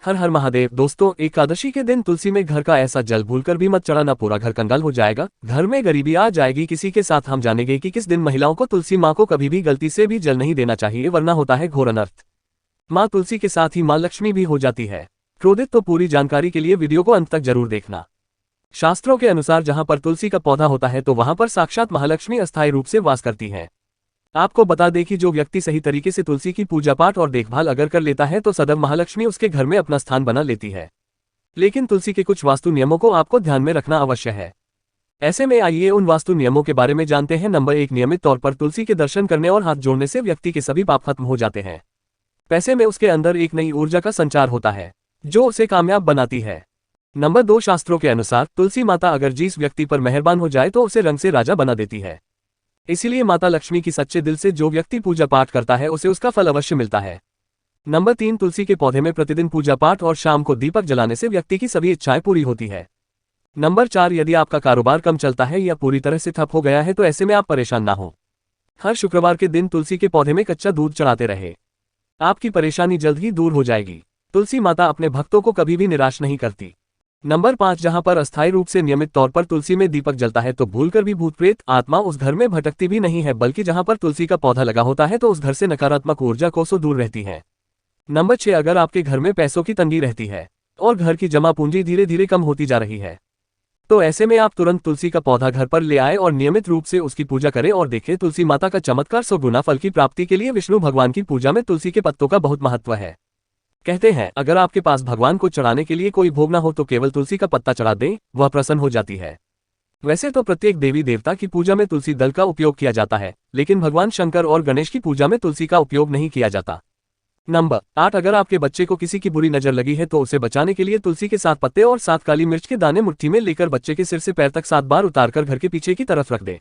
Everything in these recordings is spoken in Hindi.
हर हर महादेव। दोस्तों, एकादशी के दिन तुलसी में घर का ऐसा जल भूलकर भी मत चढ़ाना, पूरा घर कंगाल हो जाएगा, घर में गरीबी आ जाएगी। किसी के साथ हम जानेंगे कि किस दिन महिलाओं को तुलसी माँ को कभी भी गलती से भी जल नहीं देना चाहिए, वरना होता है घोर अनर्थ। माँ तुलसी के साथ ही माँ लक्ष्मी भी हो जाती है क्रोधित। तो पूरी जानकारी के लिए वीडियो को अंत तक जरूर देखना। शास्त्रों के अनुसार जहां पर तुलसी का पौधा होता है तो वहां पर साक्षात महालक्ष्मी अस्थायी रूप से वास करती हैं। आपको बता दें कि जो व्यक्ति सही तरीके से तुलसी की पूजा पाठ और देखभाल अगर कर लेता है तो सदैव महालक्ष्मी उसके घर में अपना स्थान बना लेती है। लेकिन तुलसी के कुछ वास्तु नियमों को आपको ध्यान में रखना अवश्य है। ऐसे में आइए उन वास्तु नियमों के बारे में जानते हैं। नंबर 1, नियमित तौर पर तुलसी के दर्शन करने और हाथ जोड़ने से व्यक्ति के सभी पाप खत्म हो जाते हैं। पैसे में उसके अंदर एक नई ऊर्जा का संचार होता है जो उसे कामयाब बनाती है। नंबर 2, शास्त्रों के अनुसार तुलसी माता अगर जिस व्यक्ति पर मेहरबान हो जाए तो उसे रंग से राजा बना देती है। इसीलिए माता लक्ष्मी की सच्चे दिल से जो व्यक्ति पूजा पाठ करता है उसे उसका फल अवश्य मिलता है। नंबर 3, तुलसी के पौधे में प्रतिदिन पूजा पाठ और शाम को दीपक जलाने से व्यक्ति की सभी इच्छाएं पूरी होती है। नंबर 4, यदि आपका कारोबार कम चलता है या पूरी तरह से ठप हो गया है तो ऐसे में आप परेशान ना हो। हर शुक्रवार के दिन तुलसी के पौधे में कच्चा दूध चढ़ाते रहे, आपकी परेशानी जल्द ही दूर हो जाएगी। तुलसी माता अपने भक्तों को कभी भी निराश नहीं करती। नंबर 5, जहां पर अस्थायी रूप से नियमित तौर पर तुलसी में दीपक जलता है तो भूलकर भी भूत प्रेत आत्मा उस घर में भटकती भी नहीं है, बल्कि जहां पर तुलसी का पौधा लगा होता है तो उस घर से नकारात्मक ऊर्जा कोसों दूर रहती है। नंबर 6, अगर आपके घर में पैसों की तंगी रहती है और घर की जमा पूंजी धीरे धीरे कम होती जा रही है तो ऐसे में आप तुरंत तुलसी का पौधा घर पर ले आए और नियमित रूप से उसकी पूजा करें और देखें तुलसी माता का चमत्कार। 100 गुना फल की प्राप्ति के लिए विष्णु भगवान की पूजा में तुलसी के पत्तों का बहुत महत्व है। कहते हैं अगर आपके पास भगवान को चढ़ाने के लिए कोई भोग ना हो तो केवल तुलसी का पत्ता चढ़ा दें, वह प्रसन्न हो जाती है। वैसे तो प्रत्येक देवी देवता की पूजा में तुलसी दल का उपयोग किया जाता है, लेकिन भगवान शंकर और गणेश की पूजा में तुलसी का उपयोग नहीं किया जाता। नंबर 8, अगर आपके बच्चे को किसी की बुरी नजर लगी है तो उसे बचाने के लिए तुलसी के 7 पत्ते और 7 काली मिर्च के दाने मुट्ठी में लेकर बच्चे के सिर से पैर तक 7 बार उतारकर घर के पीछे की तरफ रख दे,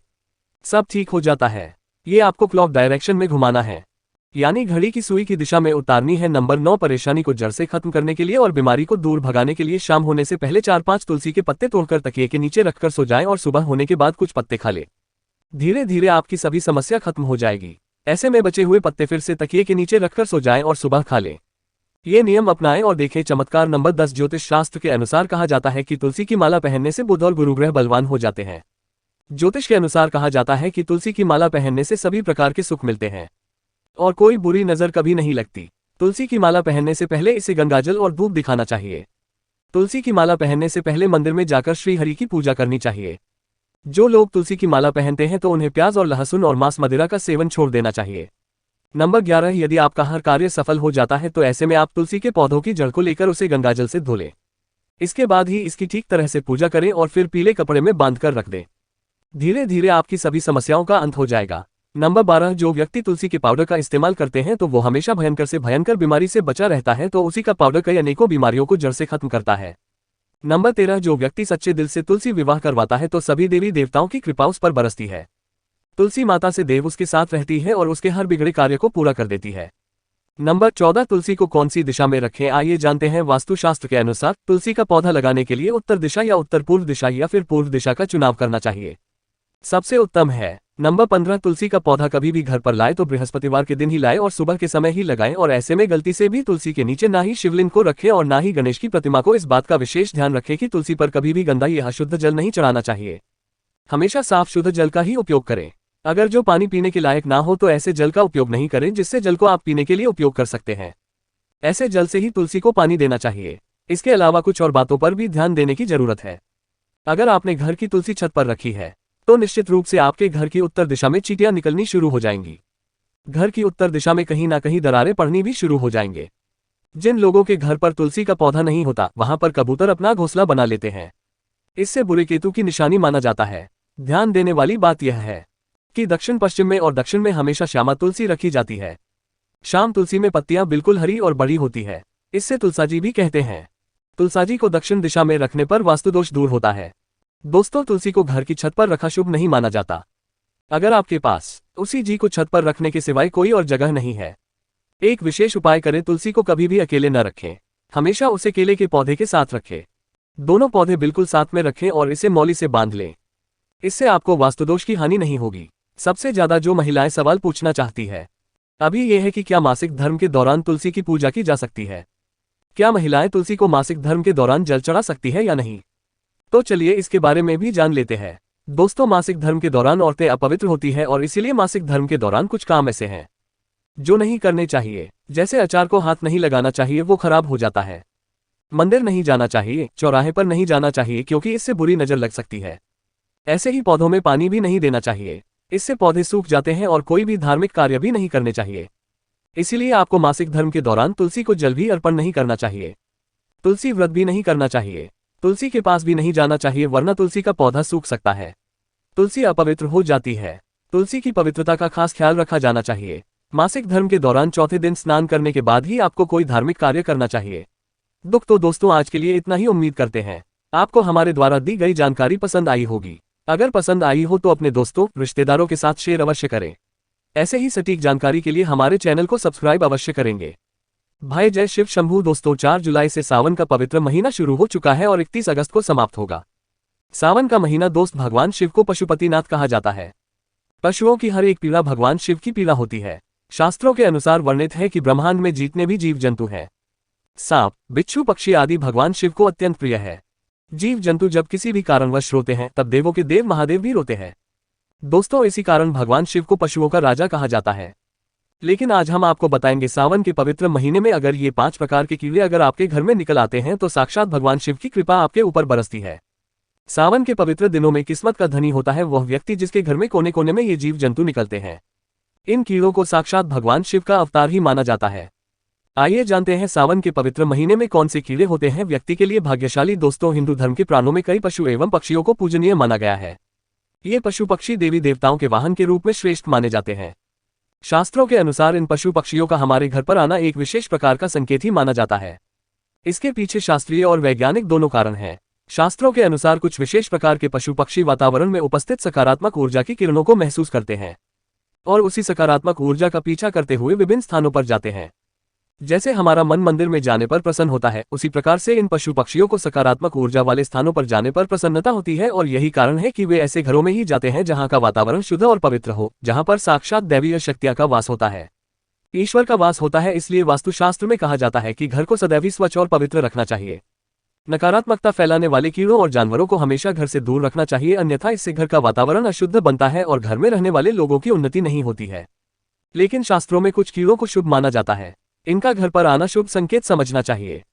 सब ठीक हो जाता है। ये आपको क्लॉक डायरेक्शन में घुमाना है, यानी घड़ी की सुई की दिशा में उतारनी है। नंबर 9, परेशानी को जड़ से खत्म करने के लिए और बीमारी को दूर भगाने के लिए शाम होने से पहले 4-5 तुलसी के पत्ते तोड़कर तकिए के नीचे रखकर सो जाएं और सुबह होने के बाद कुछ पत्ते खा ले। धीरे धीरे आपकी सभी समस्या खत्म हो जाएगी। ऐसे में बचे हुए पत्ते फिर से तकिए के नीचे रखकर सो जाएं और सुबह खा ले। ये नियम अपनाएं और देखें चमत्कार। नंबर 10, ज्योतिष शास्त्र के अनुसार कहा जाता है कि तुलसी की माला पहनने से बुध और गुरु ग्रह बलवान हो जाते हैं। ज्योतिष के अनुसार कहा जाता है कि तुलसी की माला पहनने से सभी प्रकार के सुख मिलते हैं और कोई बुरी नजर कभी नहीं लगती। तुलसी की माला पहनने से पहले इसे गंगाजल और धूप दिखाना चाहिए। तुलसी की माला पहनने से पहले मंदिर में जाकर श्री हरि की पूजा करनी चाहिए। जो लोग तुलसी की माला पहनते हैं तो उन्हें प्याज और लहसुन और मांस मदिरा का सेवन छोड़ देना चाहिए। नंबर 11, यदि आपका हर कार्य सफल हो जाता है तो ऐसे में आप तुलसी के पौधों की जड़ को लेकर उसे गंगाजल से धो लें। इसके बाद ही इसकी ठीक तरह से पूजा करें और फिर पीले कपड़े में बांधकर रख दें। धीरे धीरे आपकी सभी समस्याओं का अंत हो जाएगा। नंबर 12, जो व्यक्ति तुलसी के पाउडर का इस्तेमाल करते हैं तो वो हमेशा भयंकर से भयंकर बीमारी से बचा रहता है, तो उसी का पाउडर कई अनेकों बीमारियों को जड़ से खत्म करता है। नंबर 13, जो व्यक्ति सच्चे दिल से तुलसी विवाह करवाता है तो सभी देवी देवताओं की कृपा उस पर बरसती है। तुलसी माता से देव उसके साथ रहती है और उसके हर बिगड़े कार्य को पूरा कर देती है। नंबर 14, तुलसी को कौन सी दिशा में रखें, आइए जानते हैं। वास्तुशास्त्र के अनुसार तुलसी का पौधा लगाने के लिए उत्तर दिशा या उत्तर पूर्व दिशा या फिर पूर्व दिशा का चुनाव करना चाहिए, सबसे उत्तम है। नंबर 15, तुलसी का पौधा कभी भी घर पर लाए तो बृहस्पतिवार के दिन ही लाए और सुबह के समय ही लगाएं और ऐसे में गलती से भी तुलसी के नीचे ना ही शिवलिंग को रखें और ना ही गणेश की प्रतिमा को। इस बात का विशेष ध्यान रखें कि तुलसी पर कभी भी गंदा या अशुद्ध जल नहीं चढ़ाना चाहिए, हमेशा साफ शुद्ध जल का ही उपयोग करें। अगर जो पानी पीने के लायक ना हो तो ऐसे जल का उपयोग नहीं करें, जिससे जल को आप पीने के लिए उपयोग कर सकते हैं। ऐसे जल से ही तुलसी को पानी देना चाहिए। इसके अलावा कुछ और बातों पर भी ध्यान देने की जरूरत है। अगर आपने घर की तुलसी छत पर रखी है तो निश्चित रूप से आपके घर की उत्तर दिशा में चींटियां निकलनी शुरू हो जाएंगी। घर की उत्तर दिशा में कहीं ना कहीं दरारें पड़नी भी शुरू हो जाएंगे। जिन लोगों के घर पर तुलसी का पौधा नहीं होता वहां पर कबूतर अपना घोंसला बना लेते हैं। इससे बुरे केतु की निशानी माना जाता है। ध्यान देने वाली बात यह है कि दक्षिण पश्चिम में और दक्षिण में हमेशा श्यामा तुलसी रखी जाती है। श्याम तुलसी में पत्तियां बिल्कुल हरी और बड़ी होती है, इससे तुलसाजी भी कहते हैं। तुलसाजी को दक्षिण दिशा में रखने पर वास्तुदोष दूर होता है। दोस्तों, तुलसी को घर की छत पर रखा शुभ नहीं माना जाता। अगर आपके पास उसी जी को छत पर रखने के सिवाय कोई और जगह नहीं है, एक विशेष उपाय करें। तुलसी को कभी भी अकेले न रखें, हमेशा उसे केले के पौधे के साथ रखें। दोनों पौधे बिल्कुल साथ में रखें और इसे मौली से बांध लें। इससे आपको वास्तुदोष की हानि नहीं होगी। सबसे ज्यादा जो महिलाएं सवाल पूछना चाहती है अभी यह है कि क्या मासिक धर्म के दौरान तुलसी की पूजा की जा सकती है। क्या महिलाएं तुलसी को मासिक धर्म के दौरान जल चढ़ा सकती है या नहीं? तो चलिए इसके बारे में भी जान लेते हैं। दोस्तों, मासिक धर्म के दौरान औरतें अपवित्र होती है और इसीलिए मासिक धर्म के दौरान कुछ काम ऐसे हैं जो नहीं करने चाहिए। जैसे अचार को हाथ नहीं लगाना चाहिए, वो खराब हो जाता है। मंदिर नहीं जाना चाहिए, चौराहे पर नहीं जाना चाहिए क्योंकि इससे बुरी नजर लग सकती है। ऐसे ही पौधों में पानी भी नहीं देना चाहिए, इससे पौधे सूख जाते हैं और कोई भी धार्मिक कार्य भी नहीं करने चाहिए। इसीलिए आपको मासिक धर्म के दौरान तुलसी को जल भी अर्पण नहीं करना चाहिए। तुलसी व्रत भी नहीं करना चाहिए, तुलसी के पास भी नहीं जाना चाहिए, वरना तुलसी का पौधा सूख सकता है। तुलसी अपवित्र हो जाती है। तुलसी की पवित्रता का खास ख्याल रखा जाना चाहिए। मासिक धर्म के दौरान चौथे दिन स्नान करने के बाद ही आपको कोई धार्मिक कार्य करना चाहिए। तो दोस्तों, आज के लिए इतना ही। उम्मीद करते हैं आपको हमारे द्वारा दी गई जानकारी पसंद आई होगी। अगर पसंद आई हो तो अपने दोस्तों, रिश्तेदारों के साथ शेयर अवश्य करें। ऐसे ही सटीक जानकारी के लिए हमारे चैनल को सब्सक्राइब अवश्य करेंगे। भाई जय शिव शंभू। दोस्तों, 4 जुलाई से सावन का पवित्र महीना शुरू हो चुका है और 31 अगस्त को समाप्त होगा। सावन का महीना दोस्त भगवान शिव को पशुपतिनाथ कहा जाता है। पशुओं की हर एक पीड़ा भगवान शिव की पीड़ा होती है। शास्त्रों के अनुसार वर्णित है कि ब्रह्मांड में जितने भी जीव जंतु हैं, सांप, बिच्छू, पक्षी आदि भगवान शिव को अत्यंत प्रिय है। जीव जंतु जब किसी भी कारणवश रोते हैं तब देवों के देव महादेव भी रोते हैं। दोस्तों, इसी कारण भगवान शिव को पशुओं का राजा कहा जाता है। लेकिन आज हम आपको बताएंगे सावन के पवित्र महीने में अगर ये 5 प्रकार के कीड़े अगर आपके घर में निकल आते हैं तो साक्षात भगवान शिव की कृपा आपके ऊपर बरसती है। सावन के पवित्र दिनों में किस्मत का धनी होता है वह व्यक्ति जिसके घर में कोने कोने में ये जीव जंतु निकलते हैं। इन कीड़ों को साक्षात भगवान शिव का अवतार ही माना जाता है। आइए जानते हैं सावन के पवित्र महीने में कौन से कीड़े होते हैं व्यक्ति के लिए भाग्यशाली। दोस्तों, हिंदू धर्म के प्राणों में कई पशु एवं पक्षियों को पूजनीय माना गया है। ये पशु पक्षी देवी देवताओं के वाहन के रूप में श्रेष्ठ माने जाते हैं। शास्त्रों के अनुसार इन पशु पक्षियों का हमारे घर पर आना एक विशेष प्रकार का संकेत ही माना जाता है। इसके पीछे शास्त्रीय और वैज्ञानिक दोनों कारण हैं। शास्त्रों के अनुसार कुछ विशेष प्रकार के पशु पक्षी वातावरण में उपस्थित सकारात्मक ऊर्जा की किरणों को महसूस करते हैं और उसी सकारात्मक ऊर्जा का पीछा करते हुए विभिन्न स्थानों पर जाते हैं। जैसे हमारा मन मंदिर में जाने पर प्रसन्न होता है, उसी प्रकार से इन पशु पक्षियों को सकारात्मक ऊर्जा वाले स्थानों पर जाने पर प्रसन्नता होती है और यही कारण है कि वे ऐसे घरों में ही जाते हैं जहां का वातावरण शुद्ध और पवित्र हो, जहां पर साक्षात दैवीय शक्तियां का वास होता है, ईश्वर का वास होता है। इसलिए वास्तुशास्त्र में कहा जाता है कि घर को सदैव स्वच्छ और पवित्र रखना चाहिए। नकारात्मकता फैलाने वाले कीड़ों और जानवरों को हमेशा घर से दूर रखना चाहिए, अन्यथा इससे घर का वातावरण अशुद्ध बनता है और घर में रहने वाले लोगों की उन्नति नहीं होती है। लेकिन शास्त्रों में कुछ कीड़ों को शुभ माना जाता है। इनका घर पर आना शुभ संकेत समझना चाहिए।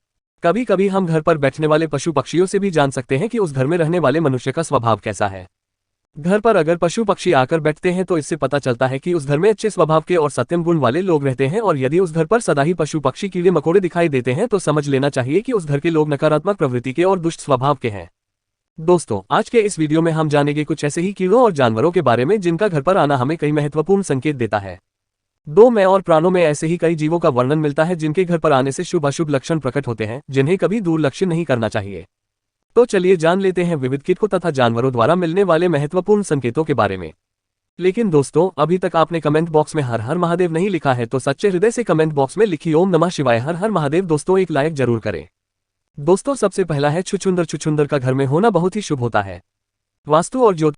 कभी कभी हम घर पर बैठने वाले पशु पक्षियों से भी जान सकते हैं कि उस घर में रहने वाले मनुष्य का स्वभाव कैसा है। घर पर अगर पशु पक्षी आकर बैठते हैं तो इससे पता चलता है कि उस घर में अच्छे स्वभाव के और सत्यम गुण वाले लोग रहते हैं, और यदि उस घर पर सदा ही पशु पक्षी कीड़े मकोड़े दिखाई देते हैं तो समझ लेना चाहिए कि उस घर के लोग नकारात्मक प्रवृत्ति के और दुष्ट स्वभाव के हैं। दोस्तों, आज के इस वीडियो में हम जानेंगे कुछ ऐसे ही कीड़ों और जानवरों के बारे में जिनका घर पर आना हमें कई महत्वपूर्ण संकेत देता है। में और प्राणों में ऐसे ही कई जीवों का वर्णन मिलता है जिनके घर पर आने से शुभ अशुभ लक्षण प्रकट होते हैं, जिन्हें कभी दूर लक्ष्य नहीं करना चाहिए। तो चलिए जान लेते हैं विविध कीटों तथा जानवरों द्वारा मिलने वाले महत्वपूर्ण संकेतों के बारे में। लेकिन दोस्तों, अभी तक आपने कमेंट बॉक्स में हर हर महादेव नहीं लिखा है तो सच्चे हृदय से कमेंट बॉक्स में लिखिए ओम नमः शिवाय हर हर महादेव। दोस्तों, एक लाइक जरूर करें। दोस्तों, सबसे पहला है छुछुंदर। छुछुंदर का घर में होना बहुत ही शुभ होता है। वास्तु और ज्योतिष